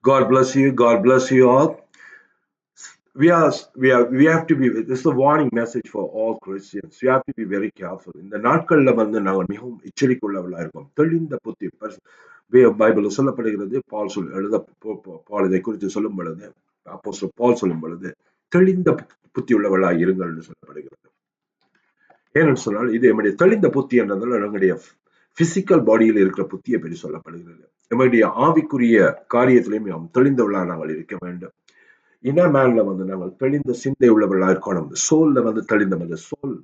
God bless you. God bless you all. We have to be. This is a warning message for all Christians. We have to be very careful. இந்த நாட்கள்ல வந்து நாங்கள் மிகவும் எச்சரிக்கையுள்ளவர்களாக இருக்கோம். தெளிந்த புத்தி Bible சொல்லப்படுகிறது. பால் இதை குறித்து சொல்லும் பொழுது, அப்போஸ்தலர் பால் சொல்லும் பொழுது தெளிந்த புத்தி உள்ளவர்களாக இருங்கள் என்று சொல்லப்படுகிறது. ஏன்னு சொன்னால் இது நம்முடைய தெளிந்த புத்தி என்றதால் நம்முடைய பிசிக்கல் பாடியில் இருக்கிற புத்தியை பற்றி சொல்லப்படுகிறது. நம்முடைய ஆவிக்குரிய காரியத்திலையும் நாம் தெளிந்தவர்களாக நாங்கள் இருக்க வேண்டும். இன்னர் மேன்ல வந்து நாங்கள் தெளிந்த சிந்தை உள்ளவர்களாக இருக்கணும். சோல்ல வந்து தெளிந்த சோல்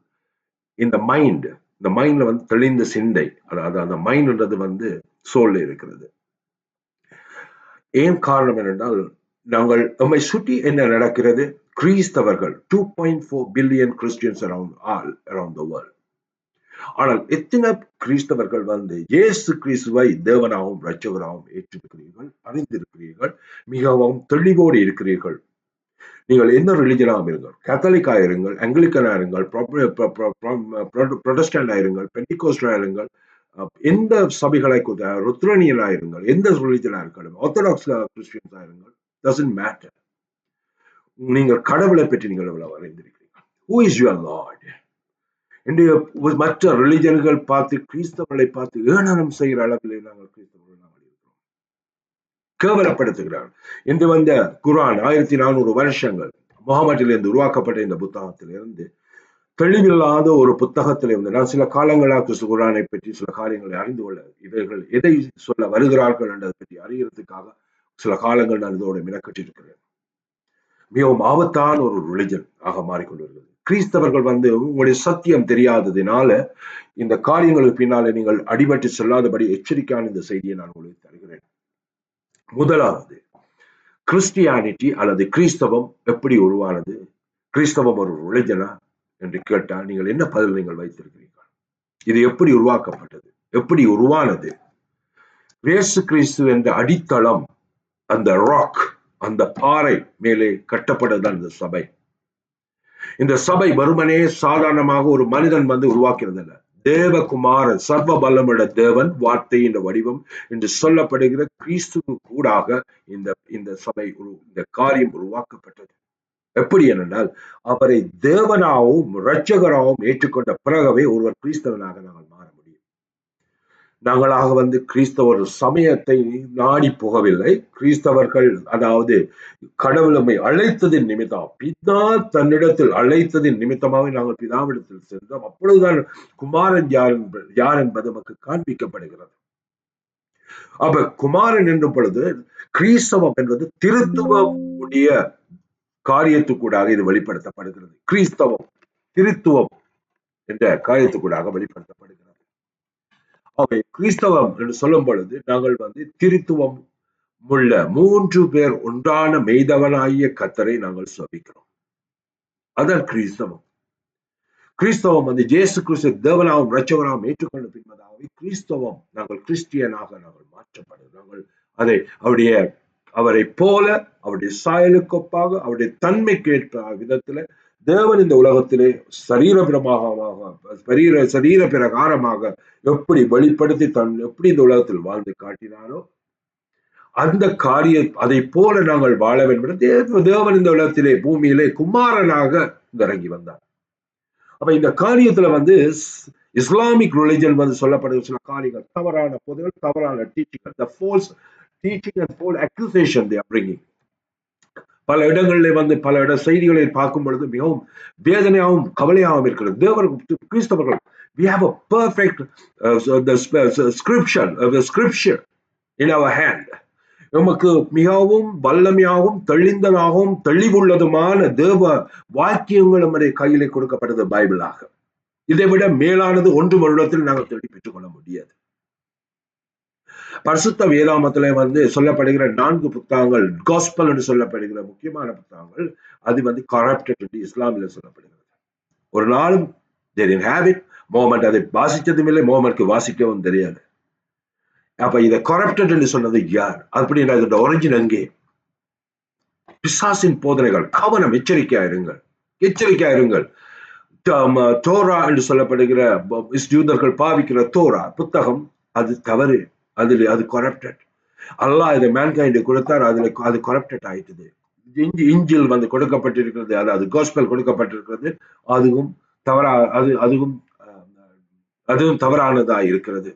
இந்த மைண்ட்ல வந்து தெளிந்த சிந்தை, அதாவது அந்த மைண்ட்ன்றது வந்து சோல்ல இருக்கிறது. ஏன் காரணம் என்னென்றால் நாங்கள் நம்மை சுற்றி என்ன நடக்கிறது? கிறிஸ்தவர்கள் 2.4 billion Christians around the world. ஆனால் எத்தனை கிறிஸ்தவர்கள் வந்து இயேசு கிறிஸ்துவை தேவனாகவும் இரட்சகராகவும் ஏற்றிருக்கிறீர்கள், அறிந்திருக்கிறீர்கள், மிகவும் தெளிவோடு இருக்கிறீர்கள். நீங்கள் என்ன ரிலிஜனாக இருங்கள், கேத்தலிக்கா இருங்கள், ஆங்கிலிக்கனா இருங்கள், புரொட்டஸ்டன்ட் ஆயிருங்கள், பெண்டிகோஸ்டா இருங்கள், எந்த சபைகளை ருத்ரனியனா இருங்கள், எந்த ரிலிஜனா இருக்கலாம், ஆர்த்தடாக்ஸ் கிறிஸ்டியன்ஸா இருங்கள், டசன்ட் மேட்டர். நீங்கள் கடவுளை பற்றி நீங்கள் எவ்வளவு அறிந்திருக்கிறீர்கள்? Who is your Lord? இன்றைய மற்ற ரிலிஜன்கள் பார்த்து கிறிஸ்தவர்களை பார்த்து ஏளனம் செய்கிற அளவிலே நாங்கள் கிறிஸ்தவர்கள் நாங்கள் இருக்கிறோம், கேவலப்படுத்துகிறார்கள். இன்று வந்த குர்ஆன் 1400 வருஷங்கள் முகமதிலிருந்து உருவாக்கப்பட்ட இந்த புத்தகத்திலிருந்து தெளிவில்லாத ஒரு புத்தகத்திலிருந்து நான் சில காலங்களாக குர்ஆனை பற்றி சில காரியங்களை அறிந்து கொள்ள, இவர்கள் எதை சொல்ல வருகிறார்கள் என்றதை பற்றி அறியறதுக்காக சில காலங்கள் நான் இதோட மினக்கட்டிருக்கிறேன். மிகவும் ஆபத்தான ஒரு ரிலிஜன் ஆக மாறிக்கொண்டிருக்கிறது. கிறிஸ்தவர்கள் வந்து உங்களுடைய சத்தியம் தெரியாததினால இந்த காரியங்களுக்கு பின்னாலே நீங்கள் அடிபட்டு செல்லாதபடி எச்சரிக்கையான இந்த செய்தியை நான் உங்களுக்கு தருகிறேன். முதலாவது, கிறிஸ்டியானிட்டி அல்லது கிறிஸ்தவம் எப்படி உருவானது? கிறிஸ்தவம் ஒரு ரிலிஜனா என்று கேட்டால் நீங்கள் என்ன பதில் நீங்கள் வைத்திருக்கிறீர்கள்? இது எப்படி உருவாக்கப்பட்டது, எப்படி உருவானது? இயேசு கிறிஸ்து என்ற அடித்தளம், அந்த ராக், அந்த பாறை மேலே கட்டப்பட்டதுதான் இந்த சபை. இந்த சபை வருமனே சாதாரணமாக ஒரு மனிதன் வந்து உருவாக்கிறது அல்ல. தேவகுமாரன், சர்வ பலமுள்ள தேவன், வார்த்தையின் வடிவம் என்று சொல்லப்படுகிற கிறிஸ்துவு கூடாக இந்த சபை, இந்த காரியம் உருவாக்கப்பட்டது. எப்படி என்றால் அவரை தேவனாகவும் இரட்சகராகவும் ஏற்றுக்கொண்ட பிறகவே ஒருவர் கிறிஸ்தவனாக நாங்கள் மாற முடியும். நாங்களாக வந்து கிறிஸ்தவர் சமயத்தை நாடி போகவில்லை. கிறிஸ்தவர்கள், அதாவது கடவுள் நம்மை அழைத்ததின் நிமித்தம், பிதா தன்னிடத்தில் அழைத்ததின் நிமித்தமாக நாங்கள் பிதாவிடத்தில் சென்றோம். அப்பொழுதுதான் குமாரன் யார் என்பது நமக்கு காண்பிக்கப்படுகிறது. அப்ப குமாரன் என்னும் பொழுது கிறிஸ்தவம் என்பது திருத்துவம் உடைய காரியத்துக்கூடாக இது வெளிப்படுத்தப்படுகிறது. கிறிஸ்தவம் திருத்துவம் என்ற காரியத்துக்கூடாக வெளிப்படுத்தப்படுகிறது. அவை கிறிஸ்தவம் என்று சொல்லும் பொழுது நாங்கள் வந்து திருத்துவம் உள்ள 3 பேர் ஒன்றான மெய்தவனாகிய கர்த்தரை நாங்கள் சபிக்கிறோம். அதான் கிறிஸ்தவம். கிறிஸ்தவம் வந்து இயேசு கிறிஸ்து தேவனாகவும் இரட்சகராகவும் ஏற்றுக்கொண்ட பின்பதாகவே கிறிஸ்தவம், நாங்கள் கிறிஸ்டியனாக நாங்கள் மாற்றப்படுகிறோம். நாங்கள் அவரை போல, அவருடைய சாயலுக்கொப்பாக, அவருடைய தன்மைக்கு ஏற்ற விதத்துல தேவன் இந்த உலகத்திலே சரீர பிரகாரமாக எப்படி வெளிப்படுத்தி எப்படி இந்த உலகத்தில் வாழ்ந்து காட்டினாரோ அந்த காரியம் அதை போல நாங்கள் வாழ வேண்டும். தேவன் இந்த உலகத்திலே பூமியிலே குமாரனாக இறங்கி வந்தார். அப்ப இந்த காரியத்துல வந்து இஸ்லாமிக் ரிலிஜன் வந்து சொல்லப்படுகிற சில காரியங்கள், தவறான பொதுகள், தவறான teaching, the false teaching and false accusation they are bringing. பல இடங்களில் வந்து பல செய்திகளை பார்க்கும் பொழுது மிகவும் வேதனையாகவும் கவலையாகவும் இருக்கிறது. தேவர் கிறிஸ்தவர்கள், we have a perfect scripture in our hand. நமக்கு மிகவும் வல்லமையாகவும் தெளிந்ததாகவும் தெளிவுள்ளதுமான தேவ வாக்கியங்கள் நம்முடைய கையிலே கொடுக்கப்பட்டது பைபிளாக. இதை விட மேலானது ஒன்று வருடத்தில் நாங்கள் தேடி பெற்றுக் கொள்ள முடியாது. பரிசுத்த வேதாமத்திலே வந்து சொல்லப்படுகிற 4 புத்தகங்கள், காஸ்பல் என்று சொல்லப்படுகிற முக்கியமான புத்தகங்கள், அது வந்து கரப்டட் என்று இஸ்லாமில் சொல்லப்படுகிறது. ஒரு நாளும் they didn't have it. Muhammad அதை வாசித்ததும் இல்லை, முஹம்மதுக்கு வாசிக்கவும் தெரியாது. அப்ப இதை கரப்டட் என்று சொன்னது யார்? அப்படின்னா இதோட ஒரிஜின் எங்கே? பிசாசின் போதனைகள். கவனம், எச்சரிக்கையா இருங்கள். தோரா என்று சொல்லப்படுகிற யூதர்கள் பாவிக்கிற தோரா புத்தகம், அது தவறு, அது கரப்டட். அல்லாஹ் இதை மேன்கைண்ட் கொடுத்தார். அது கரப்டட் ஆயிட்டது. இஞ்சில் வந்து கொடுக்கப்பட்டிருக்கிறது, அதாவது கோஸ்பல் கொடுக்கப்பட்டிருக்கிறது, அதுவும் தவறா அதுவும் தவறானதா இருக்கிறது.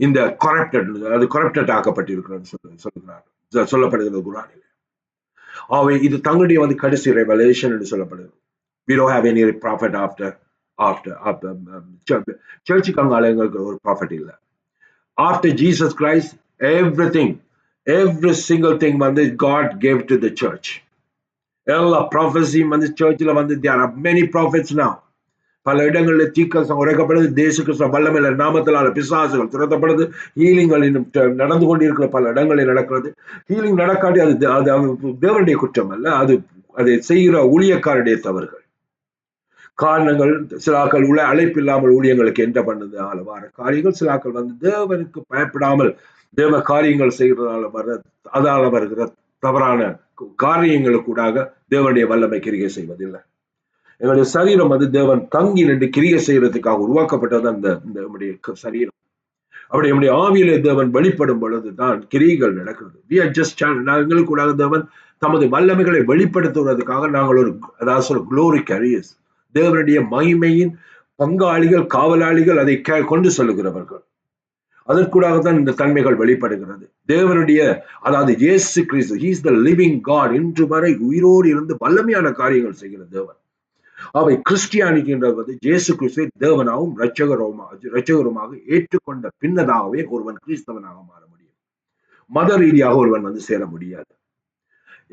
இந்த கரப்டட் ஆக்கப்பட்டிருக்கிறது சொல்லுகிறார், சொல்லப்படுகிறது குர்ஆனில். இது தங்களுடைய வந்து கடைசி ரெவலேஷன் என்று சொல்லப்படுகிறது. We don't have any prophet after சர்ச்சுக்கு அங்க எங்களுக்கு ஒரு ப்ராஃபட் இல்லை. After Jesus Christ, every single thing வந்து God gave to the church. எல்லா ப்ராஃபஸியும் வந்து சர்ச்சில் வந்து there are many prophets now. பல இடங்களில் தீர்க்கதரிசனம் உரைக்கப்படுது. தேச கிறிஸ்துவ வல்லமையில நாமத்தினால பிசாசுகள் துரத்தப்படுது. ஹீலிங்கள் நடந்து கொண்டிருக்கிற பல இடங்களில் நடக்கிறது. ஹீலிங் நடக்காட்டி அது தேவனுடைய குற்றம் அல்ல, அதை செய்கிற ஊழியக்காரருடைய தவறுகள். காரணங்கள் சிலாக்கள் உள்ள அழைப்பு இல்லாமல் ஊழியங்களுக்கு என்ன பண்ணது வர காரியங்கள், சிலாக்கள் வந்து தேவனுக்கு பயப்படாமல் தேவ காரியங்கள் செய்கிறதால அதால வருகிற தவறான காரியங்களுக்கூடாக தேவனுடைய வல்லமை கிரிகை செய்வதில்லை. எங்களுடைய சரீரம் வந்து தேவன் தங்கி நின்று கிரிகை செய்யறதுக்காக உருவாக்கப்பட்டது நம்முடைய சரீரம். அப்படி நம்முடைய ஆவியிலே தேவன் வெளிப்படும் பொழுதுதான் கிரிகள் நடக்கிறது. எங்களுக்கு கூட தேவன் தமது வல்லமைகளை வெளிப்படுத்துவதற்காக நாங்கள் அதாவது குளோரி கேரியர்ஸ், தேவனுடைய மகிமையின் பங்காளிகள், காவலாளிகள், அதை கொண்டு செல்லுகிறவர்கள். அதற்கூடாகத்தான் இந்த தன்மைகள் வெளிப்படுகிறது. தேவனுடைய அதாவது இயேசு கிறிஸ்து, he is the living God, இன்று வரை உயிரோடு இருந்து வல்லமையான காரியங்கள் செய்கிற தேவன். அவை கிறிஸ்டியானிட்டி என்பது இயேசு கிறிஸ்துவை தேவனாகவும் இரட்சகருமாக ஏற்றுக்கொண்ட பின்னதாகவே ஒருவன் கிறிஸ்தவனாக மாற முடியும். மத ரீதியாக ஒருவன் வந்து சேர முடியாது.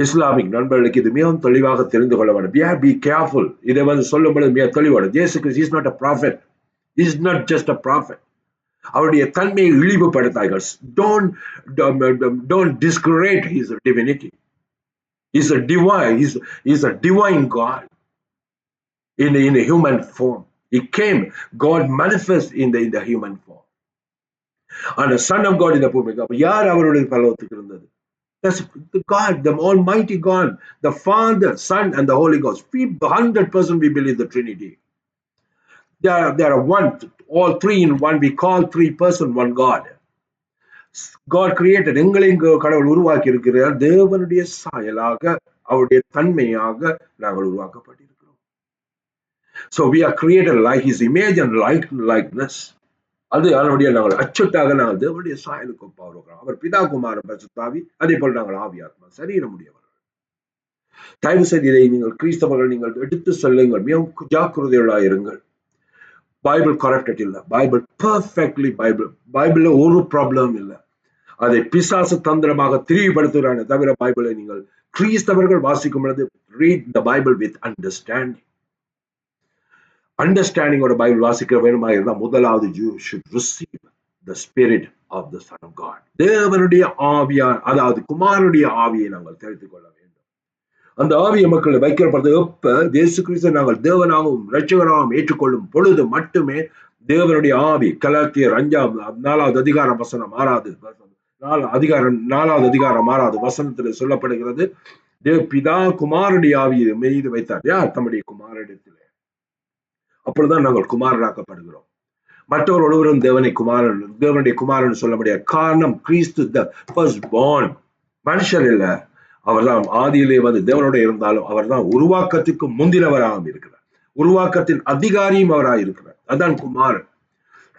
இஸ்லாமிக் நண்பர்களுக்கு இது மிகவும் தெளிவாக தெரிந்து கொள்ள வேண்டும். Be careful. இதை வந்து சொல்லும் பொழுது மிக தெளிவாக, இயேசு கிறிஸ்து is not a prophet. He is not just a prophet. அவருடைய தன்மையை இழிவுபடுத்தார்கள். Don't discredit his divinity. He's a divine God in a human form. He came, God manifest in the human form. And the Son of God in the பூமிக்கு. அப்ப யார் அவருடைய பரலோகத்துக்கு இருந்தது? That's the God, the Almighty God, the Father, Son, and the Holy Ghost. 100% we believe the Trinity. There are one, all three in one. We call 3-person one God. God created, எங்களையும் கடவுள் உருவாக்கி இருக்கிறார். தேவனுடைய சாயலாக, அவருடைய தன்மையாக நாங்கள் உருவாக்கப்பட்டிருக்கிறோம். So we are created like his image and likeness. அது அவருடைய நாங்கள் அச்சுட்டாக நாங்கள் தேவனுடைய சாயலுக்கு ஒப்பாகிறோம். அவர் பிதா, குமாரன், பரிசுத்தாவி, அதே போல் நாங்கள் ஆவி, ஆத்மா, சரீரம் உடையவர்கள். தயவு செய்து இதை நீங்கள் கிறிஸ்தவர்கள் நீங்கள் எடுத்து சொல்லுங்கள், மிகவும் ஜாக்கிரதையுள்ளாக இருங்கள். பைபிள் கரெக்டட் இல்லை, பைபிள் பெர்ஃபெக்ட்லி பைபிள்ல ஒரு ப்ராப்ளம் இல்லை. அதை பிசாசு தந்திரமாக திரிவுபடுத்துகிறானே தவிர பைபிளை நீங்கள் கிறிஸ்தவர்கள் வாசிக்கும் பொழுது read the Bible with understanding. அண்டர்ஸ்டாண்டிங்கோட பைபிள் வாசிக்கிற வேணுமா இருந்தால் முதலாவது you should receive the spirit of the Son of God. தேவனுடைய ஆவியா, அதாவது குமாரனுடைய ஆவியை நாங்கள் தெரிந்து கொள்ள வேண்டும். அந்த ஆவியை மக்கள் வைக்கிறப்பது எப்ப இயேசு கிறிஸ்து நாங்கள் தேவனாகவும் இரட்சகராகவும் ஏற்றுக்கொள்ளும் பொழுது மட்டுமே தேவனுடைய ஆவி, கலாத்தியர் 4வது அதிகாரம் வசனம் 4வது அதிகாரம் 6வது வசனத்தில் சொல்லப்படுகிறது. பிதா குமாரனுடைய ஆவியை மீது வைத்தார். யார்? தம்முடைய குமாரனிடத்திலே. அப்பொழுதுதான் நாங்கள் குமாரனாக்கப்படுகிறோம். மற்றவர் ஒருவரும் தேவனுடைய குமாரன் சொல்ல முடியாது. காரணம், கிறிஸ்து த ஃபர்ஸ்ட் பார்ன், மனுஷர் இல்ல, அவர்தான் ஆதியிலே வந்து தேவனோட இருந்தாலும் அவர்தான் உருவாக்கத்துக்கு முந்தினவராக இருக்கிறார். உருவாக்கத்தின் அதிகாரியும் அவராக இருக்கிறார். அதான் குமாரன்.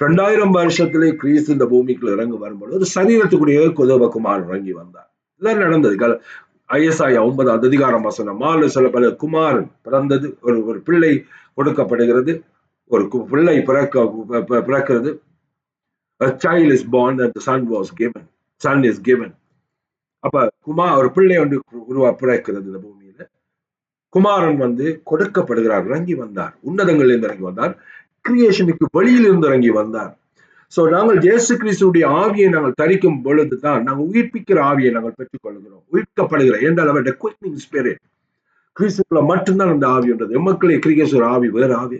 2000 வருஷத்திலே கிறிஸ்து இந்த பூமிக்குள்ள இறங்கி வரும்போது ஒரு சரீரத்துக்குரிய குமாரன் இறங்கி வந்தார். இதெல்லாம் நடந்தது. ஐஎஸ்ஐயா 9வது அதிகாரம் வசனம் 4 சொல்லப்பட குமாரன் பிறந்தது, ஒரு பிள்ளை கொடுக்கப்படுகிறது, ஒரு பிள்ளை பிறக்கிறது. A child is born and the son is given. அப்ப ஒரு பிள்ளை வந்து பிறக்கிறது இந்த பூமியில. குமாரன் வந்து கொடுக்கப்படுகிறார், இறங்கி வந்தார், உன்னதங்களில் இருந்து இறங்கி வந்தார், கிரியேஷனுக்கு வெளியில் இருந்து இறங்கி வந்தார். சோ நாங்கள் இயேசு கிறிஸ்துடைய ஆவியை நாங்கள் தரிக்கும் பொழுதுதான் நாங்கள் உயிர்ப்பிக்கிற ஆவியை நாங்கள் பெற்றுக் கொள்கிறோம். உயிர்க்கப்படுகிற என்றால் அவருடைய குயிக்னிங் ஸ்பிரிட் கிறிஸ்துக்குள்ள மட்டும்தான் அந்த ஆவி என்றது. எமக்களை கிரியேசுவர ஆவி வேறு ஆவி.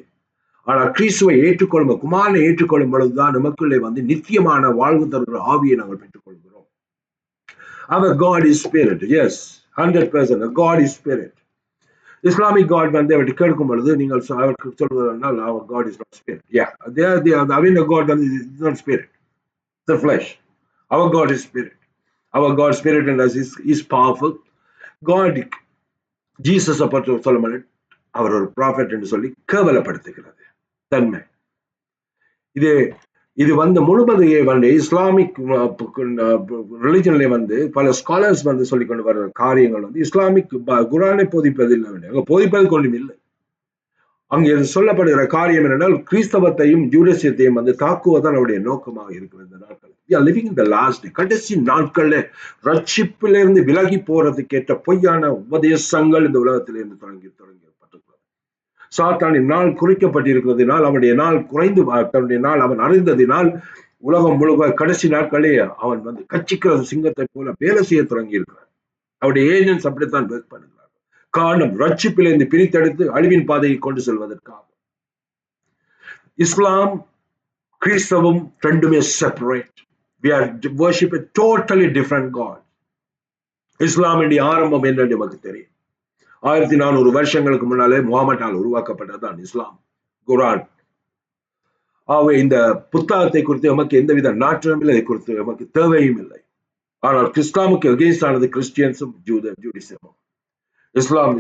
ஆனால் கிறிஸ்துவை ஏற்றுக்கொள்ளும், குமாரனை ஏற்றுக்கொள்ளும் பொழுதுதான் நமக்குள்ளே வந்து நித்தியமான வாழ்வு தருகிற ஆவியை நாங்கள் பெற்றுக்கொள்கிறோம். Our God is spirit. Yes, 100%. God is spirit. Islamic God வந்து அவர்கிட்ட கேட்கும் பொழுது நீங்கள் அவருக்கு சொல்வதனால் our God is not spirit. Yeah, the God is not spirit. the flesh. Our God is spirit. Our God spirit in us is powerful. God, ஜீசஸை பற்றி சொல்ல முடியும், அவர் ஒரு ப்ராஃபெட் என்று சொல்லி கேவலப்படுத்துகிறது தன்மை. இது முழுவதையே இஸ்லாமிக் ரிலிஜன்ல பல ஸ்காலர்ஸ் சொல்லிக் கொண்டு வர்ற காரியங்கள் இஸ்லாமிக் குரானை போதிப்பதில்லை, அங்க போதிப்பது கொண்டும் இல்லை. அங்கே சொல்லப்படுகிற காரியம் என்னென்னால் கிறிஸ்தவத்தையும் ஜூடியத்தையும் தாக்குவதுதான் அவருடைய நோக்கமாக இருக்கிற இந்த நாட்கள். We are living in the last day. கடைசி நாட்கள்ல ரட்சிப்பிலிருந்து விலகி போறதுக்கேற்ற பொய்யான உபதேசங்கள் இந்த உலகத்திலிருந்து தொடங்கப்பட்டிருக்கிறது. சாத்தானின் நாள் குறிக்கப்பட்டிருக்கிறதுனால், அவனுடைய நாள் குறைந்து தன்னுடைய நாள் அவன் அறிந்ததினால் உலகம் முழுவ கடைசி நாட்களே அவன் கட்சிக்கிறது சிங்கத்தை போல வேலை செய்ய தொடங்கி இருக்கிறான். அவருடைய ஏஜென்ட்ஸ் அப்படித்தான் ஒர்க் பண்ணுகிறார். காரணம், ரட்சிப்பிலிருந்து பிரித்தெடுத்து அழிவின் பாதையை கொண்டு செல்வதற்காக. இஸ்லாம் கிறிஸ்தவம் ரெண்டுமே separate. We are worship a totally different God. இஸ்லாமின் ஆரம்பம் என்னன்னு நமக்கு தெரியும். 1400 வருஷங்களுக்கு முன்னாலே முகமதால் உருவாக்கப்பட்டதுதான் இஸ்லாம், குரான். ஆகவே இந்த புத்தகத்தை குறித்து நமக்கு எந்தவித நாற்றமும் இல்லை, குறித்து நமக்கு தேவையும் இல்லை. ஆனால் இஸ்லாமுக்கு அகேன்ஸ்ட் ஆனது கிறிஸ்டியன்ஸும் ஜூடிசமும். இஸ்லாம்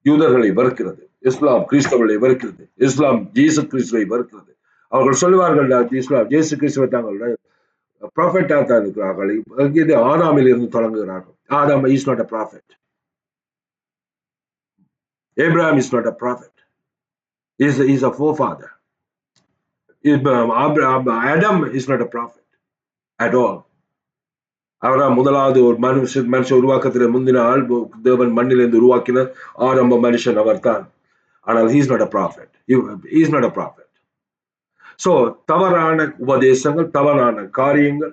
யூதர்களை வெறுக்கிறது, இஸ்லாம் கிறிஸ்தவர்களை வெறுக்கிறது, இஸ்லாம் இயேசு கிறிஸ்துவை வெறுக்கிறது. அவர்கள் சொல்லுவார்கள் இஸ்லாம் இயேசு கிறிஸ்துவை தாங்கள் ப்ராஃபெட்டா தான் இருக்கிறார்கள். இது ஆதாமில் இருந்து தொடங்குகிறார்கள். Adam is not a prophet. Abraham is not a prophet. He is a forefather. Adam is not a prophet at all. அவரால் முதலாவது ஒரு மனுஷ உருவாக்கத்தில் முந்தின ஆள் தேவன் மண்ணிலிருந்து உருவாக்கின ஆரம்ப மனுஷன் அவர் தான். ஆனால் he is not a prophet. He is not a prophet. So தவறான உபதேசங்கள், தவறான காரியங்கள்,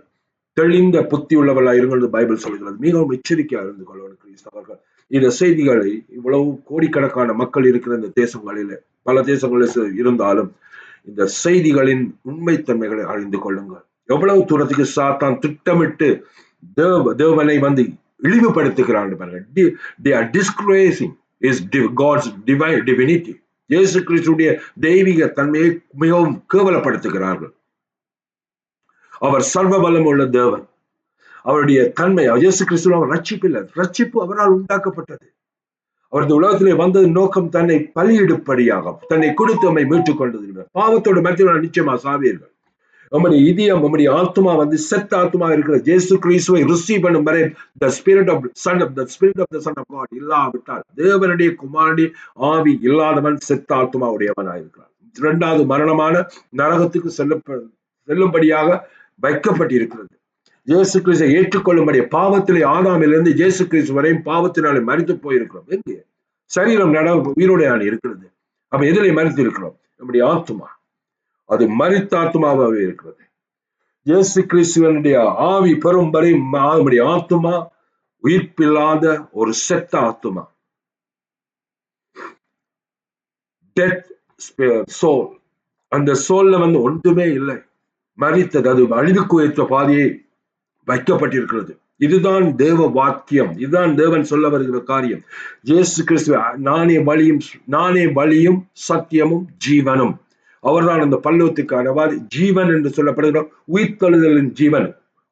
தெளிந்த புத்தி உள்ளவர்களாக இருங்கள் பைபிள் சொல்கிறது. மிகவும் எச்சரிக்கையாக இருந்து கொள்ளணும் கிறிஸ்தவர்கள். இந்த செய்திகளை இவ்வளவு கோடிக்கணக்கான மக்கள் இருக்கிற இந்த தேசங்களில், பல தேசங்களில் இருந்தாலும் இந்த செய்திகளின் உண்மைத்தன்மைகளை அறிந்து கொள்ளுங்கள். எவ்வளவு தூரத்துக்கு சாத்தான் திட்டமிட்டு தேவனை இழிவுபடுத்துகிறான் பாருங்க. They are disgracing God's divine divinity. இயேசு கிறிஸ்துடைய தெய்வீக தன்மையை மிகவும் கேவலப்படுத்துகிறார்கள். அவர் சர்வ வல்லமை உள்ள தேவன். அவருடைய தன்மை இயேசு கிறிஸ்து அவர் ரட்சிப்பில்லை. ரட்சிப்பு அவரால் உண்டாக்கப்பட்டது. அவரது உலகத்திலே வந்தது நோக்கம் தன்னை பலியிடும்படியாக, தன்னை கொடுத்து நம்மை மீட்டுக் கொண்டது. பாவத்தோடு மத்தியில் நிச்சயமா சாவீர்கள். நம்முடைய இதயம், நம்முடைய ஆத்மா செத்த ஆத்மா இருக்கிற இயேசு கிறிஸ்துவை ரிசீவ் பண்ணும் வரை the spirit of the son of God இல்லாவிட்டால், தேவனுடைய குமாரனுடைய ஆவி இல்லாதவன் செத்த ஆத்மா உடையவனாக இருக்கிறான். இரண்டாவது மரணமான நரகத்துக்கு செல்லும்படியாக வைக்கப்பட்டிருக்கிறது. இயேசு கிறிஸ்துவை ஏற்றுக்கொள்ளும்படிய பாவத்திலே ஆதாமிலிருந்து இயேசு கிறிஸ்து வரையும் பாவத்தினாலே மரித்து போயிருக்கிறோம். எங்கே சரீரம் உயிரோடையான இருக்கிறது. அப்ப எதிலே மரித்து இருக்கிறோம்? நம்முடைய ஆத்மா. அது மரித்த ஆத்மாவே இருக்கிறது. இயேசு கிறிஸ்துவனுடைய ஆவி பெறும் வரை நம்முடைய ஆத்மா உயிர்ப்பில்லாத ஒரு செத்த ஆத்மா. Death soul. அந்த சோல்ல ஒன்றுமே இல்லை, மரித்தது. அது அழிவுக்கு ஏற்ற பாதையை வைக்கப்பட்டிருக்கிறது. இதுதான் தேவ வாக்கியம். இதுதான் தேவன் சொல்ல வருகிற காரியம். இயேசு கிறிஸ்து நானே வழியும் சத்தியமும் ஜீவனும். அவர்தான் அந்த பல்லவத்துக்கான ஜீவன் என்று சொல்லப்படுகிற உயிர்த்தெழுதலின் ஜீவன்.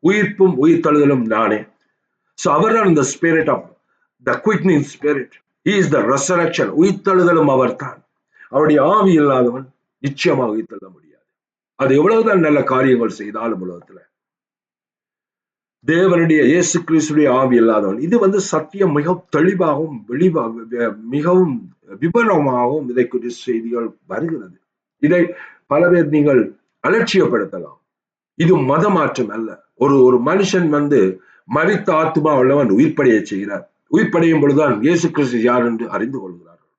உயிர்ப்பும் உயிர்த்தெழுதலும் நானே. So அவர்தான் இந்த spirit of the quickening spirit. He is the resurrection. உயிர்த்தெழுதலும் அவர்தான். அவருடைய ஆவி இல்லாதவன் நிச்சயமாக உயிர்த்தெழ முடியாது. அது எவ்வளவுதான் நல்ல காரியங்கள் செய்தாலும் உலகத்துல தேவனுடைய இயேசு கிறிஸ்துடைய ஆவி இல்லாதவன். இது சத்தியம் மிகவும் தெளிவாகவும் மிகவும் விவரமாகவும் இதை குறித்த செய்திகள் வருகிறது. இதை பல பேர் நீங்கள் அலட்சியப்படுத்தலாம். இது மத மாற்றம் அல்ல. ஒரு மனுஷன் மரித்த ஆத்மா உள்ளவன் உயிர்ப்படைய செய்கிறார். உயிர்ப்படையும் பொழுதுதான் இயேசு கிறிஸ்து யார் என்று அறிந்து கொள்கிறார்கள்.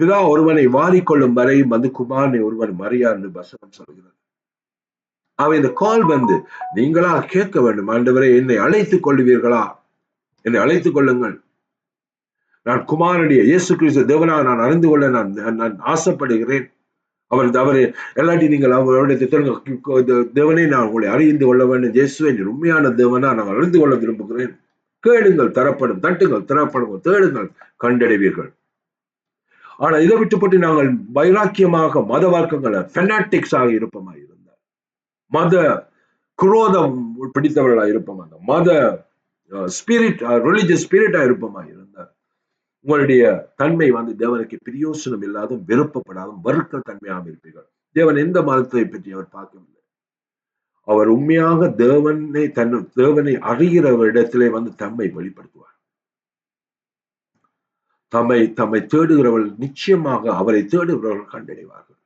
பிதா ஒருவனை வாரிக்கொள்ளும் வரை குமாரனை ஒருவன் மரியார் என்று வசனம் சொல்கிறது. அவன் இந்த கால் நீங்களா கேட்க வேண்டும். ஆண்டவரே, என்னை அழைத்துக் கொள்வீர்களா? என்னை அழைத்துக் கொள்ளுங்கள். நான் குமாரனுடைய இயேசு கிறிஸ்து தேவனாக நான் அறிந்து கொள்ள நான் ஆசைப்படுகிறேன். அவரு எல்லாத்தையும் நீங்கள் அவருடைய தேவனை நான் உங்களை அறிந்து கொள்ள வேண்டும். இயேசுவை உண்மையான தேவனா நான் அறிந்து கொள்ள விரும்புகிறேன். கேளுங்கள் தரப்படும், தட்டுங்கள் திறப்படும், தேடுங்கள் கண்டடைவீர்கள். ஆனா இதை விட்டுப்பட்டு நாங்கள் வைராக்கியமாக மத வர்க்கங்களை ஃபெனாட்டிக்ஸாக இருப்போமா இருந்தார், மத குரோதம் பிடித்தவர்களா இருப்போமா, மத ஸ்பிரிட் ரிலிஜியஸ் ஸ்பிரிட்டா இருப்போமா இருந்தார், உங்களுடைய தன்மை தேவனுக்கு பிரயோசனம் இல்லாத விருப்பப்படாத வறுக்க தன்மையாக இருப்பீர்கள். தேவன் எந்த மதத்தை பற்றி அவர் பார்க்கவில்லை. அவர் உண்மையாக தேவனை அறிகிற இடத்திலே தம்மை வெளிப்படுத்துவார். தம்மை தேடுகிறவர்கள் நிச்சயமாக அவரை தேடுகிறவர்கள் கண்டடைவார்கள்.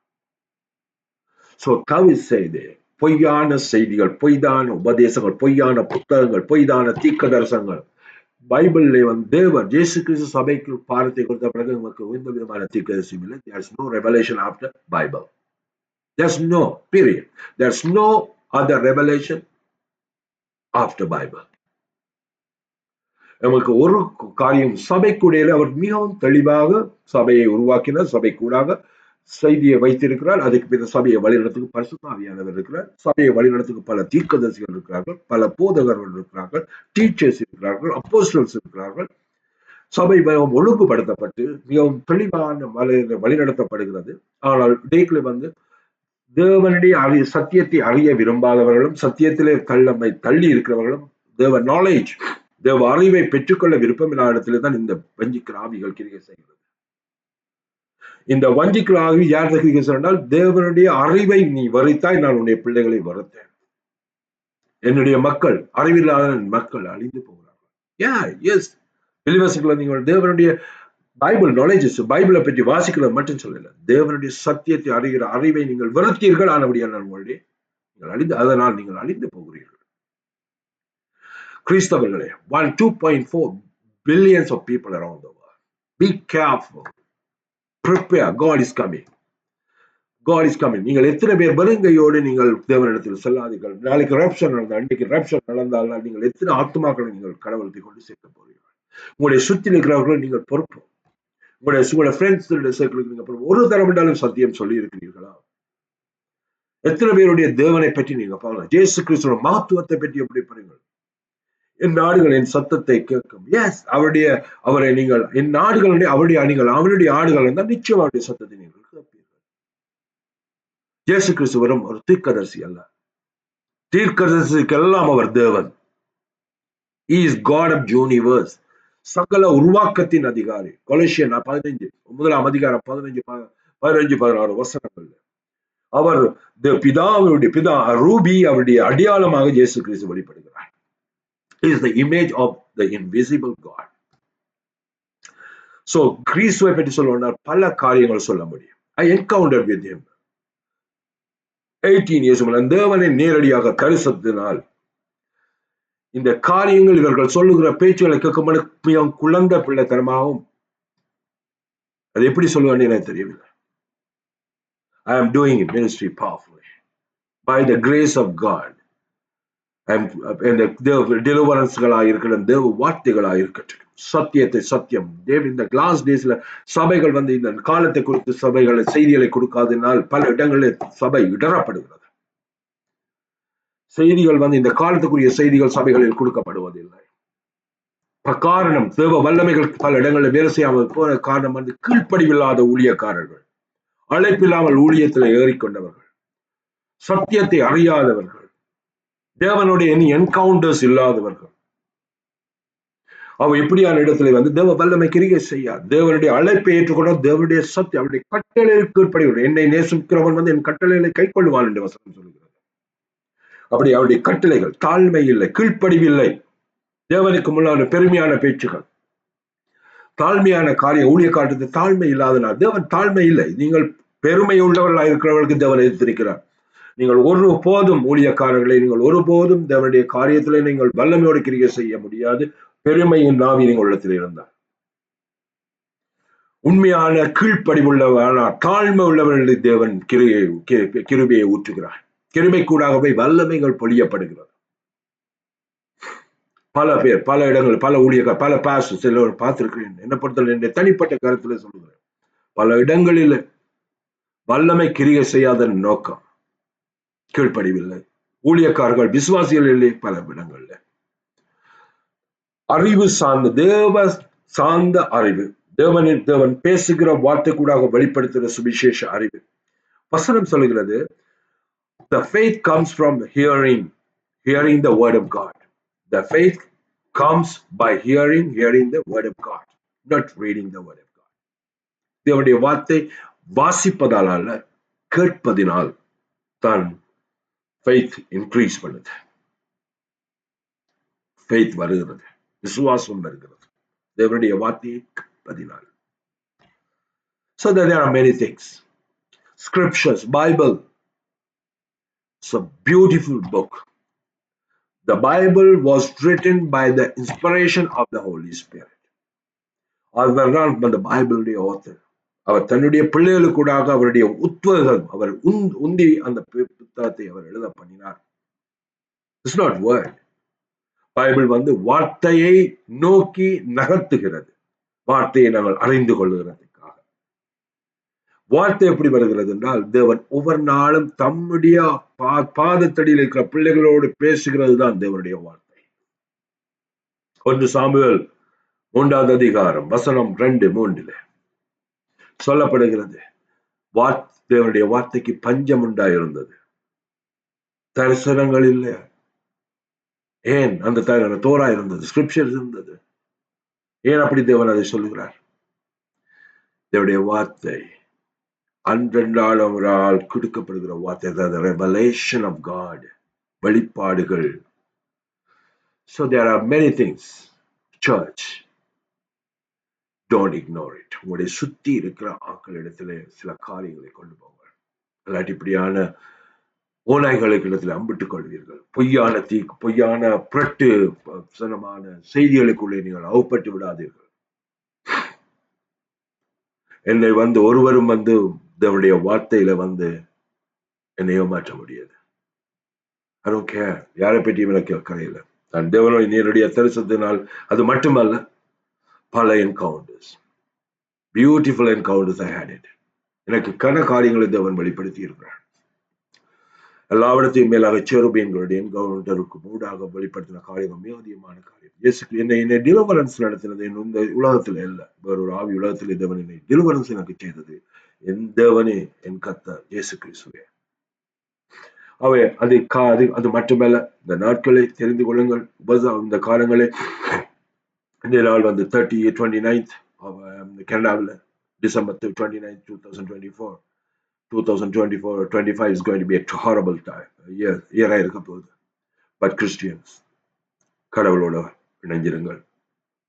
தயவு செய்து பொய்யான செய்திகள், பொய்யான உபதேசங்கள், பொய்யான புத்தகங்கள், பொய்யான தீர்க்க தரிசனங்கள், பைபிள்ல தேவன் இயேசு கிறிஸ்து சபைக்கு பாரத்தை கொடுத்த பிறகு நமக்கு எந்த விதமான தீர்க்க தரிசனம் இல்லை. There's no revelation after Bible. There's no period. There's no other revelation after Bible. நமக்கு ஒரு காரியம், சபைக்குடையில அவர் மிகவும் தெளிவாக சபையை உருவாக்கினார், சபைக்கூடாக செய்தியை வைத்திருக்கிறார். அதுக்கு பின்னர் சபையை வழிநடத்துக்கு பரிசுத்த ஆவியானவர் இருக்கிறார். சபையை வழிநடத்துக்கு பல தீர்க்கதரிசிகள் இருக்கிறார்கள், பல போதகர்கள் இருக்கிறார்கள், டீச்சர்ஸ் இருக்கிறார்கள், அப்போஸ்டல்ஸ் இருக்கிறார்கள். சபை மிகவும் ஒழுங்குபடுத்தப்பட்டு மிகவும் தெளிவான வழிநடத்தப்படுகிறது. ஆனால் டேக்கில் தேவனுடைய சத்தியத்தை அறிய விரும்பாதவர்களும், சத்தியத்திலே தள்ளி இருக்கிறவர்களும், தேவ நாலேஜ், தேவ அறிவை பெற்றுக்கொள்ள விருப்பமில்லாத இடத்திலே தான் இந்த வஞ்சிக்கிற ஆவிகள் கிரியை செய்கிறது. இந்த வஞ்சிக்கிற ஆவி யார் கிரியை செய்தால், தேவனுடைய அறிவை நீ வரித்தாய், நான் உன்னுடைய பிள்ளைகளை வறுத்தேன். என்னுடைய மக்கள், அறிவில்லாத மக்கள் அழிந்து போகிறார்கள். நீங்கள் தேவனுடைய பைபிள் நாலேஜஸ், பைபிளை பற்றி வாசிக்கிறது மட்டும் சொல்லல, தேவனுடைய சத்தியத்தை அறிகிற அறிவை நீங்கள் வெறுத்தீர்கள். ஆனபடியால் உங்களுடைய அதனால் நீங்கள் அழிந்து போகிறீர்கள். கிறிஸ்தவர்களே, 2.4 billions of people around the world. Be careful. Prepare. God is coming. God is coming. நீங்கள் எத்தனை பேர் வருங்கையோடு நீங்கள் தேவனிடத்தில் செல்லாதீர்கள். நாளைக்கு ரப்ஷன் நடந்தால், அன்றைக்கு ரப்ஷன் நடந்தால் நீங்கள் எத்தனை ஆத்மாக்களை நீங்கள் கடவுளுக்கு கொண்டு சேர்க்க போறீர்கள். உங்களுடைய சுற்றி இருக்கிறவர்கள் நீங்கள் பொறுப்பு. உங்களுடைய ஃப்ரெண்ட்ஸ் சர்க்கிளுக்கு நீங்க பொறுப்பு. ஒரு தரம் என்றாலும் சத்தியம் சொல்லி இருக்கிறீர்களா? எத்தனை பேருடைய தேவனை பற்றி நீங்க பாருங்க. இயேசு கிறிஸ்துவோட மகத்துவத்தை பற்றி எப்படி பாருங்கள். என் நாடுகள் என் சத்தத்தை கேட்கும். எஸ், அவரை நீங்கள் என் நாடுகள் அவருடைய ஆடுகள் இருந்தால் நிச்சயம் அவருடைய சத்தத்தை நீங்கள் கேட்பீர்கள். இயேசு கிறிஸ்து வரும் ஒரு தீர்க்கதரிசி அல்ல. தீர்க்கதரிசிக்கெல்லாம் அவர் தேவன். He is God of universe. சகல உருவாக்கத்தின் அதிகாரி. கொலோசியர் 15 முதலாம் அதிகாரம் 15-16 வசனங்கள். அவர் பிதா ரூபி, அவருடைய அடையாளமாக இயேசு கிறிஸ்து வெளிப்படுகிறார். He is the image of the invisible God. So கிறிஸ்துவை பற்றி சொல்லணும்னா பல காரியங்கள் சொல்ல முடியும். I encountered with him 18 years. தேவனை நேரடியாக தரிசனத்தினால் இந்த காரியங்கள் இவர்கள் சொல்லுகிற பேச்சுகளை கேட்கும் குழந்தை பிள்ளைத்தனமாகவும், அது எப்படி சொல்லுவான்னு எனக்கு தெரியவில்லை. I am doing it ministry powerfully by the grace of God. டெலிவரன்ஸ்களாக இருக்கட்டும், தேவ வார்த்தைகளாக இருக்கட்டும், சத்தியத்தை சத்தியம் இந்த கிளாஸ் டேஸ்ல சபைகள் இந்த காலத்தை குறித்து சபைகளை செய்திகளை கொடுக்காதனால் பல இடங்களில் சபை இடரப்படுகிறது. செய்திகள் இந்த காலத்துக்குரிய செய்திகள் சபைகளில் கொடுக்கப்படுவதில்லை. காரணம், தேவ வல்லமைகள் பல இடங்களில் வேலை செய்யாமல் போன காரணம் கீழ்ப்படிவில்லாத ஊழியக்காரர்கள், அழைப்பில்லாமல் ஊழியத்தில் ஏறிக்கொண்டவர்கள், சத்தியத்தை அறியாதவர்கள், தேவனுடைய என்கவுண்டர்ஸ் இல்லாதவர்கள். அவ எப்படியான இடத்துல தேவ வல்லமை கிரியை செய்யாது. தேவனுடைய அழைப்பை ஏற்றுக்கொண்ட தேவனுடைய சத்தியம், அவருடைய கட்டளைகளுக்கு கீழ்ப்படிவது. என்னை நேசிக்கிறவன் என் கட்டளைகளை கை கொள்வான் என்று வசனம் சொல்கிறது. அப்படி அவருடைய கட்டளைகள், தாழ்மை இல்லை, கீழ்ப்படிவில்லை, தேவனுக்கு முன்னாடி பெருமையான பேச்சுகள், தாழ்மையான காரியம், ஊழிய காட்டுறது தாழ்மை இல்லாதனால் தேவன் தாழ்மை இல்லை. நீங்கள் பெருமை உள்ளவர்களாக இருக்கிறவர்களுக்கு தேவன் எதிர்த்திருக்கிறார். நீங்கள் ஒருபோதும் ஊழியக்காரர்களை நீங்கள் ஒருபோதும் தேவனுடைய காரியத்திலே நீங்கள் வல்லமையோடு கிரியை செய்ய முடியாது. பெருமையின் நாவி நீங்கள் உள்ளத்தில் இருந்தார். உண்மையான கீழ்ப்படிவுள்ளவரான தாழ்மை உள்ளவர்களுடைய தேவன் கிருபையை ஊற்றுகிறார். கிருபை கூடாகவே வல்லமைகள் பொழியப்படுகிறது. பல பேர், பல இடங்கள், பல ஊழியர்கள், பல பாஸ்டர்ஸ் எல்லோரும் பார்த்திருக்கிறேன். என்ன பொறுத்தவரை என்னுடைய தனிப்பட்ட கருத்துல சொல்லுகிறேன், பல இடங்களில் வல்லமை கிரியை செய்யாத நோக்கம், கீழ்ப்படிவில்லை, ஊழியக்காரர்கள் விசுவாசிகள் இல்லை. பல இடங்கள்ல அறிவு சார்ந்த, தேவ சார்ந்த அறிவு, தேவன் பேசுகிற வார்த்தை கூடாக வெளிப்படுத்துகிற சுவிசேஷ அறிவு. வசனம் சொல்லுகிறது, the faith comes from hearing the word of God. The faith comes by hearing the word of God, not reading the word of God. தேவனுடைய வார்த்தை வாசிப்பதால் அல்ல, கேட்பதினால் தான் faith increase பண்ணுது. faith வருகிறது, விசுவாசம் வருகிறது தேவனுடைய வார்த்தையை கேட்பதினால். So there are many things. Scriptures, Bible, it's a beautiful book. The Bible was written by the inspiration of the Holy Spirit. அவர்தான் அந்த பைபிளுடைய author. அவர் தன்னுடைய பிள்ளைகளுக்கூடாக அவருடைய உத்வேகம், அவர் உந்தி அந்த புத்தகத்தை அவர் எழுத பண்ணினார். It's not word. பைபிள் வார்த்தையை நோக்கி நகர்த்துகிறது, வார்த்தையை நாங்கள் அறிந்து கொள்ளுகிறதுக்காக. வார்த்தை எப்படி வருகிறது என்றால், தேவன் ஒவ்வொரு நாளும் தம்முடைய பாதத்தடியில் இருக்கிற பிள்ளைகளோடு பேசுகிறது தான் தேவனுடைய வார்த்தை. 1 சாமுவேல் 3வது அதிகாரம் வசனம் 2-3 சொல்லப்படுகிறது, தேவனுடைய வார்த்தைக்கு பஞ்சம் உண்டாயிருந்தது, தரிசனங்கள் இல்லை. ஏன்? அந்த தோரா இருந்தது, ஸ்கிரிப்சர் இருந்தது. ஏன் அப்படி தேவன் அதை சொல்லுகிறார்? தேவனுடைய வார்த்தை அன்றென்றால் கொடுக்கப்படுகிற வார்த்தை, the revelation of God, வெளிப்பாடுகள். So there are many things. Church, don't ignore it. உங்களுடைய சுத்தி இருக்கிற ஆக்களிடத்திலே சில காரியங்களை கொண்டு போங்க. இல்லாட்டி இப்படியான ஓநாய்களுக்கு இடத்துல அம்பிட்டுக் கொள்வீர்கள். பொய்யான புரட்டு சனமான செய்திகளுக்குள்ளே நீங்கள் அவுப்பட்டு விடாதீர்கள். என்னை ஒருவரும் தேவனுடைய வார்த்தையில என்னை ஏமாற்ற முடியாது. I don't care. யாரை பற்றியும் எனக்கு கரையில. நான் தேவனுடைய நேரடிய தரிசனத்தினால் அது மட்டுமல்ல, பல encounters, beautiful encounters I had it. எனக்கு காரியங்களை தேவன் வெளிப்படுத்தி இருக்கிறார். எல்லாவிடத்தையும் மேலாக சேருபீன்களுடைய என்கவுண்டருக்கு மூடாக வெளிப்படுத்தின காரியங்கள் மிக அதிகமான காரியம். என்னை டிலிவரன்ஸ் நடத்தினது இந்த உலகத்துல இல்லை, வேறொரு ஆவி உலகத்திலே தேவன் என்னை டிலிவரன்ஸ் எனக்கு செய்தது என் தேவனே, என் கர்த்தர் இயேசு கிறிஸ்துவே. அது மட்டுமல்ல, இந்த நாட்களை தெரிந்து கொள்ளுங்கள். இந்த காலங்களே, இந்த நாள் 29th கனடாவில் December 29th 2024 2024-25 is going to be a horrible time. year இருக்க போகுது. But Christians, கடவுளோட இணைஞ்சிருங்கள்.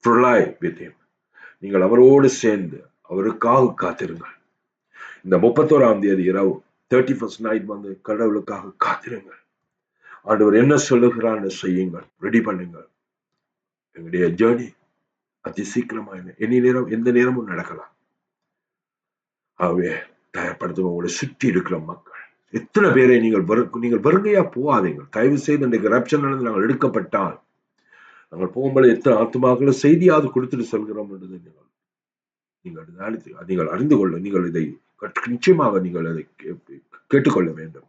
Fly with him. நீங்கள் அவரோடு சேர்ந்து அவருக்காக காத்திருங்கள். இந்த 31ஆம் தேதி இரவு 31st night கடவுளுக்காக காத்திருங்கள். ஆண்டவர் என்ன சொல்லுகிறான்னு செய்யுங்கள், ரெடி பண்ணுங்கள். எங்களுடைய ஜேர்னி அதி சீக்கிரமா எந்த நேரமும் நடக்கலாம். ஆகவே தயார்படுத்தும். உங்களை சுற்றி இருக்கிற மக்கள் எத்தனை பேரை நீங்கள் வருங்கையா போகாதீங்க. தயவு செய்து இன்றைக்கு ரப்ஷன் நடந்து நாங்கள் எடுக்கப்பட்டால் நாங்கள் போகும்போது எத்தனை ஆத்மாக்களும் செய்தியாவது கொடுத்துட்டு சொல்கிறோம் என்றது நீங்கள் அறிந்து கொள்ள, நீங்கள் இதை நிச்சயமாக நீங்கள் அதை கேட்டுக்கொள்ள வேண்டும்.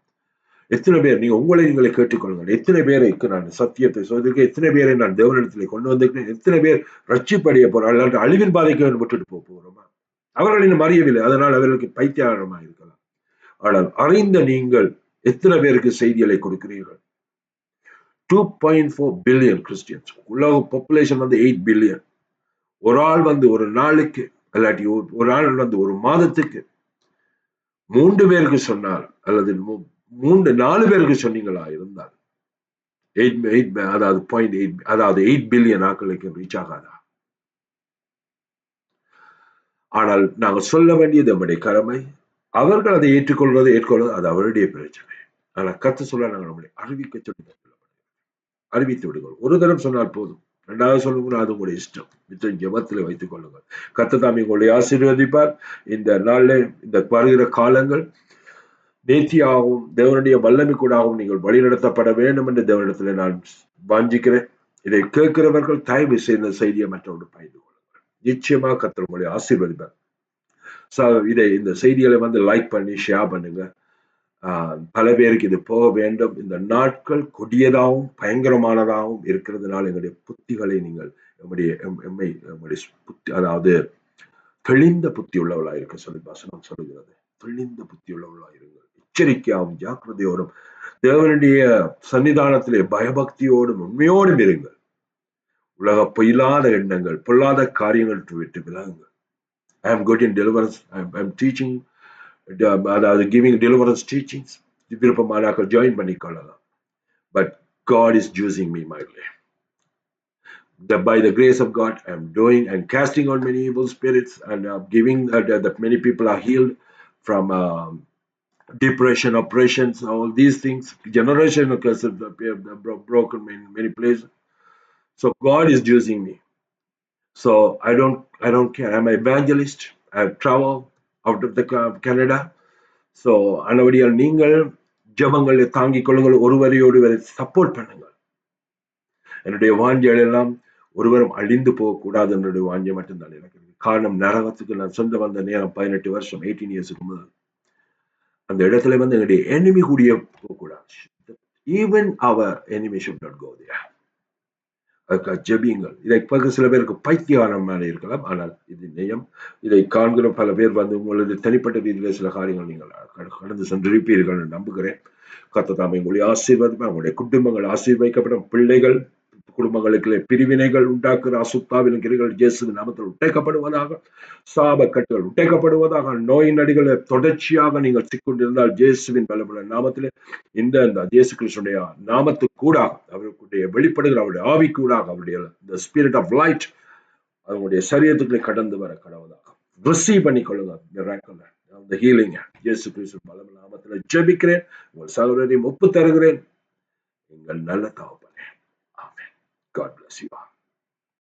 எத்தனை பேர் நீங்களே கேட்டுக்கொள்ளுங்கள். எத்தனை பேருக்கு நான் சத்தியத்தை சொல்லிருக்கேன், எத்தனை பேரை நான் தேவனிடத்திலே கொண்டு வந்திருக்கேன், எத்தனை பேர் ரட்சிப்படைய போறாங்க, அல்லாட்டி அழிவின் பாதைக்கு விட்டுட்டு போறோமா? அவர்கள் இன்னும் அறியவில்லை, அதனால் அவர்களுக்கு பைத்தியமாக இருக்கலாம். ஆனால் அறிந்த நீங்கள் எத்தனை பேருக்கு செய்திகளை கொடுக்கிறீர்கள்? 2.4 பில்லியன் கிறிஸ்டியன்ஸ். உலக பாப்புலேஷன் 8 பில்லியன். ஒரு ஆள் ஒரு நாளுக்கு, அல்லாட்டி ஒரு ஆள் ஒரு மாதத்துக்கு 3 பேருக்கு சொன்னால், அல்லது 4 பேருக்கு சொன்னீங்களா இருந்தால் 8 பில்லியன் ஆக்களுக்கு ரீச் ஆகாதா? ஆனால் நாங்கள் சொல்ல வேண்டியது நம்முடைய கடமை. அவர்கள் அதை ஏற்றுக்கொள்வது அது அவருடைய பிரச்சனை. ஆனால் கர்த்தர் சொல்ல நாங்கள் நம்மளை அறிவித்து விடுங்கள். ஒரு தரம் சொன்னால் போதும், 2வது சொல்லுங்க, அது உங்களுடைய இஷ்டம். மிச்சம் ஜெபத்தில் வைத்துக் கொள்ளுங்கள். கர்த்தர் தாமே உங்களை ஆசீர்வதிப்பார். இந்த நாளில், இந்த வருகிற காலங்கள் நேர்த்தியாகவும் தேவனுடைய வல்லமை கூடாகவும் நீங்கள் வழிநடத்தப்பட வேண்டும் என்று தேவனிடத்தில் நான் வாஞ்சிக்கிறேன். இதை கேட்கிறவர்கள் தயவு செய்த செய்தியை மற்றவர்கள் பகிர்ந்து கொள்ளுங்கள். நிச்சயமாக கர்த்தர் உங்களை ஆசீர்வதிப்பார். இந்த செய்திகளை லைக் பண்ணி ஷேர் பண்ணுங்க. பல பேருக்கு இது போக வேண்டும். இந்த நாட்கள் கொடியதாகவும் பயங்கரமானதாகவும் இருக்கிறதுனால எங்களுடைய புத்திகளை நீங்கள் அதாவது தெளிந்த புத்தி உள்ளவளாக இருக்க சொல்லி வசனம் சொல்லுகிறது. தெளிந்த புத்தி உள்ளவளாக இருங்கள், எச்சரிக்கையாகவும் ஜாக்கிரதையோடும் தேவனுடைய சன்னிதானத்திலே பயபக்தியோடும் உண்மையோடும் இருங்கள். உலக பொய்யில்லாத எண்ணங்கள், பொல்லாத காரியங்கள் விட்டு விலகுங்கள். I am good in deliverance. I am teaching, அதாவது giving deliverance teachings. விருப்பமானாக்கள் ஜாயின் பண்ணிக்கொள்ளலாம். But God is using me mightily. By the grace of God, I am doing and casting out many evil spirits and giving that many people are healed from depression, oppressions, all these things. Generational curses broken in many places. So God is using me. So I don't care. I'm an evangelist. I have traveled out of the Canada. So அனவடியால் நீங்கள் ஜபங்களை தாங்கிக் கொள்ளுங்கள், ஒருவரையோடு support பண்ணுங்கள். என்னுடைய வாஞ்சைகள் எல்லாம் ஒருவரும் அழிந்து போகக்கூடாது என்னுடைய வாஞ்சை மட்டும்தான் எனக்கு. காரணம், நரகத்துக்கு நான் சொந்த வந்த நேரம் 18 வருஷம், 18 இயர்ஸுக்கு முதல். அந்த இடத்துல எங்களுடைய enemy கூடிய போகக்கூடாது. Even our enemy should not go there. அதுக்காக ஜெபியுங்கள். இதை பார்க்க சில பேருக்கு பைத்தியகாரமான இருக்கலாம், ஆனால் இது நியம். இதை காண்கிற பல பேர் உங்களது தனிப்பட்ட ரீதியில் சில காரியங்கள் நீங்கள் கடந்து சென்றிருப்பீர்கள் நம்புகிறேன். கர்த்தர் தாமே உங்களை ஆசீர்வதிப்பார். உங்களுடைய குடும்பங்கள் ஆசீர்வதிக்கப்படும். பிள்ளைகள் குடும்பங்களுக்குள்ளே பிரிவினைகள் உண்டாக்குற அசுத்தாவின் கிரிகள் இயேசுவின் நாமத்தில் உடைக்கப்படுவதாக. சாப கட்டுகள் உடைக்கப்படுவதாக. நோய் நடிகளை தொடர்ச்சியாக நீங்கள் சிக்கொண்டிருந்தால் இயேசுவின் பலமுள்ள நாமத்திலே இந்த இயேசு கிறிஸ்துடைய நாமத்துக்கூடாக அவருடைய வெளிப்படுகிற அவருடைய ஆவிக்கூடாக அவருடைய the spirit of light அவங்களுடைய சரீரத்துக்குள்ளே கடந்து வர கடவுளாக ரிசீவ் பண்ணிக்கொள்ளுங்க. the healing இயேசு கிறிஸ்து பலமுள்ள நாமத்தில் ஜெபிக்கிறேன். உங்கள் சகோதரரையும் ஒப்பு தருகிறேன். எங்கள் நல்ல தகப்பனே. God bless you all.